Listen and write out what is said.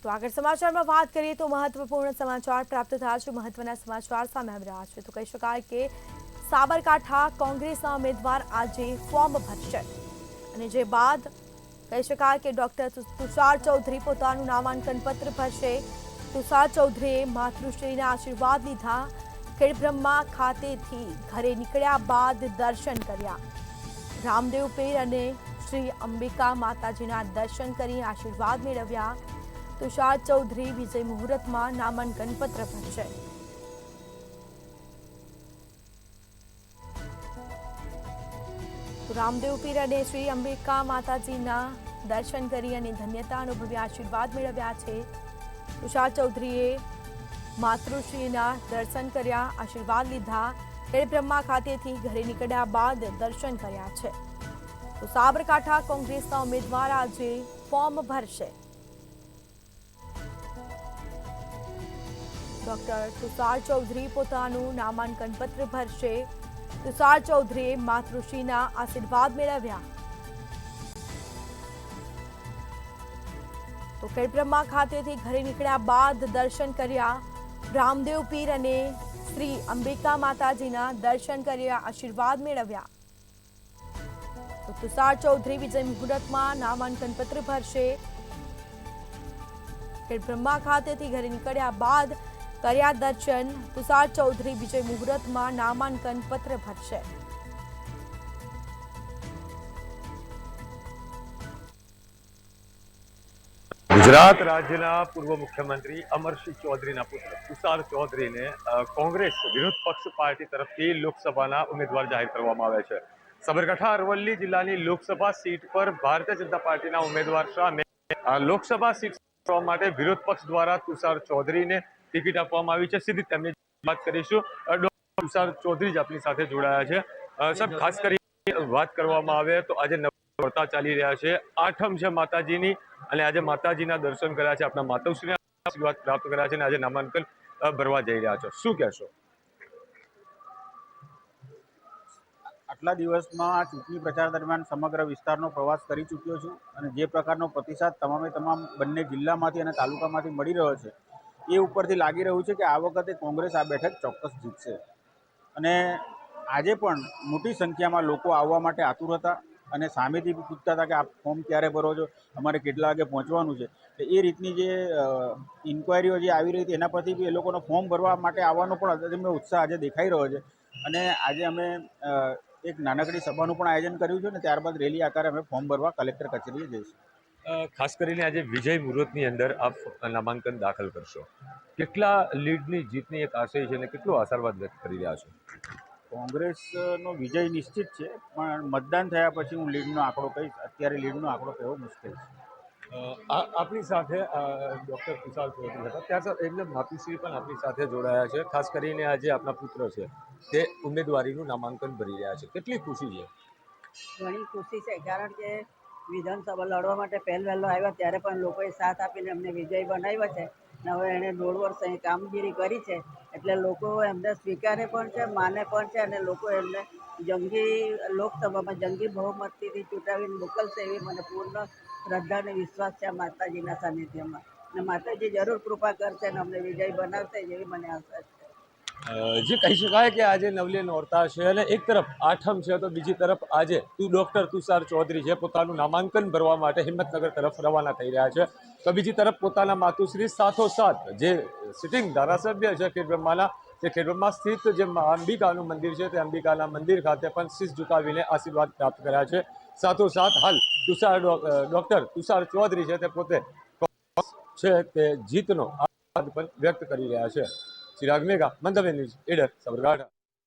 તો આગળ સમાચારમાં વાત કરીએ તો મહત્વપૂર્ણ સમાચાર પ્રાપ્ત થયા છે। મહત્વના સમાચાર સામે આવી રહ્યા છે। તો કહી શકાય કે સાબરકાંઠા કોંગ્રેસના ઉમેદવાર આજે ફોર્મ ભરશે અને જે બાદ કહી શકાય કે ડોક્ટર તુષાર ચૌધરી પોતાનું નામાંકન પત્ર ભરશે। તુષાર ચૌધરીએ માતૃશ્રીના આશીર્વાદ લીધા। ખેડબ્રહ્મા ખાતેથી ઘરે નીકળ્યા બાદ દર્શન કર્યા। રામદેવ પીર અને શ્રી અંબિકા માતાજીના દર્શન કરી આશીર્વાદ મેળવ્યા। તુષાર ચૌધરી વિજય મુહૂર્તમાં નામાંકન પત્ર ભરશે। રામદેવ પીર અને શ્રી અંબિકા માતાજીના દર્શન કરી અને ધન્યતા અનુભવી આશીર્વાદ મેળવ્યા છે। તુષાર ચૌધરીએ માતૃશ્રીના દર્શન કર્યા, આશીર્વાદ લીધા। ખેડબ્રહ્મા ખાતેથી ઘરે નીકળ્યા બાદ દર્શન કર્યા છે। તો સાબરકાંઠા કોંગ્રેસના ઉમેદવાર આજે ફોર્મ ભરશે। ડોક્ટર તુષાર ચૌધરી પોતાનું નામાંકન પત્ર ભરશે। તુષાર ચૌધરીએ માતૃશ્રીના આશીર્વાદ મેળવ્યા। તો ખેડબ્રહ્મા ખાતેથી ઘરે નીકળ્યા બાદ દર્શન કર્યા। રામદેવ પીર અને શ્રી અંબિકા માતાજીના દર્શન કર્યા, આશીર્વાદ મેળવ્યા। તો તુષાર ચૌધરી વિજય મુહૂર્તમાં નામાંકન પત્ર ભરશે। ખેડબ્રહ્મા ખાતેથી ઘરે નીકળ્યા બાદ કર્યા દર્શન। તુષાર ચૌધરી વિજય મુહૂર્તમાં નામાંકન પત્ર ભરશે। गुजरात राज्यना पूर्व मुख्यमंत्री अमरसिंह चौधरीना पुत्र तुषार चौधरीने कोंग्रेस विरोध पक्ष पार्टी तरफथी लोकसभाना उम्मीदवार जाहिर करवामां आव्या छे। साबरकांठा अरवल्ली जिल्लानी लोकसभा सीट पर भारतीय जनता पार्टीना उम्मीदवार सामे लोकसभा सीट કરવા માટે વિરોધ પક્ષ દ્વારા તુષાર ચૌધરીને ટિકિટ આપવામાં આવી છે। સીધી તેમની વાત કરીશું। ડોક્ટર તુષાર ચૌધરી જ આપણી સાથે જોડાયા છે। સાહેબ, ખાસ કરીને વાત કરવામાં આવે તો આજે નવરાત્રા ચાલી રહ્યા છે, આઠમ છે માતાજીની, અને આજે માતાજીના દર્શન કર્યા છે, આપણા માતૃશ્રીના આશીર્વાદ પ્રાપ્ત કર્યા છે અને આજે નામાંકન ભરવા જઈ રહ્યા છો, શું કહેશો? આટલા દિવસમાં ચૂંટણી પ્રચાર દરમિયાન સમગ્ર વિસ્તારનો પ્રવાસ કરી ચૂક્યો છું અને જે પ્રકારનો પ્રતિસાદ તમામ બંને જિલ્લામાંથી અને તાલુકામાંથી મળી રહ્યો છે એ ઉપરથી લાગી રહ્યું છે કે આ વખતે કોંગ્રેસ આ બેઠક ચોક્કસ જીતશે। અને આજે પણ મોટી સંખ્યામાં લોકો આવવા માટે આતુર હતા અને સામેથી પૂછતા હતા કે આપ ફોર્મ ક્યારે ભરો છો, અમારે કેટલા વાગે પહોંચવાનું છે। તો એ રીતની જે ઇન્ક્વાયરીઓ જે આવી રહી હતી એના પરથી બી એ લોકોનો ફોર્મ ભરવા માટે આવવાનો પણ અદમ્ય ઉત્સાહ આજે દેખાઈ રહ્યો છે। અને આજે અમે એક નાનકડી સભાનું પણ આયોજન કર્યું છે ને ત્યારબાદ રેલી આકારે અમે ફોર્મ ભરવા કલેક્ટર કચેરીએ જઈશું। ખાસ કરીને આજે વિજય મુહૂર્તની અંદર આપ નામાંકન દાખલ કરશો, કેટલા લીડની જીતની એક આશય છે અને કેટલો આશાવાદ વ્યક્ત કરી રહ્યા છો? કોંગ્રેસનો વિજય નિશ્ચિત છે, પણ મતદાન થયા પછી હું લીડનો આંકડો કહીશ, અત્યારે લીડનો આંકડો કહેવો મુશ્કેલ છે। આપણી સાથે ડૉક્ટર તુષાર ચૌધરી હતા, ત્યાર સાથે એમને માતુશ્રી પણ આપણી સાથે જોડાયા છે। ખાસ કરીને આજે આપણા પુત્ર છે તે ઉમેદવારીનું નામાંકન ભરી રહ્યા છે, કેટલી ખુશી છે? ઘણી ખુશી છે, કારણ કે વિધાનસભા લડવા માટે વહેલો આવ્યા ત્યારે પણ લોકોએ સાથ આપીને અમને વિજય બનાવ્યો છે અને હવે એણે 1.5 વર્ષ અહીં કામગીરી કરી છે એટલે લોકો એમને સ્વીકારે પણ છે, માને પણ છે અને લોકો એમને જંગી લોકસભામાં જંગી બહુમતીથી ચૂંટાવીને મોકલશે એવી મને પૂર્ણ શ્રદ્ધા અને વિશ્વાસ છે માતાજીના સાનિધ્યમાં, અને માતાજી જરૂર કૃપા કરશે અને અમને વિજય બનાવશે એવી મને આશા છે। જે કહી શકાય કે આજે નવલી નોરતા છે અને એક તરફ આઠમ છે તો બીજી તરફ આજે ડોક્ટર તુષાર ચૌધરી છે પોતાનું નામાંકન ભરવા માટે હિંમતનગર તરફ રવાના થઈ રહ્યા છે, તો બીજી તરફ પોતાના માતુશ્રી સાથોસાથ જે સિટિંગ ધારાસભ્ય છે ખેડબ્રહ્માના, તે ખેડબ્રહ્મા સ્થિત જે અંબિકાનું મંદિર છે તે અંબિકાના મંદિર ખાતે પણ શીશ ઝુકાવીને આશીર્વાદ પ્રાપ્ત કર્યા છે। સાથોસાથ હાલ ડોક્ટર તુષાર ચૌધરી છે તે પોતે છે તે જીતનો આશીર્વાદ પણ વ્યક્ત કરી રહ્યા છે। ચિરાગ મેઘા, મંતવ્ય ન્યૂઝ, ઈડર, સાબરકાંઠા।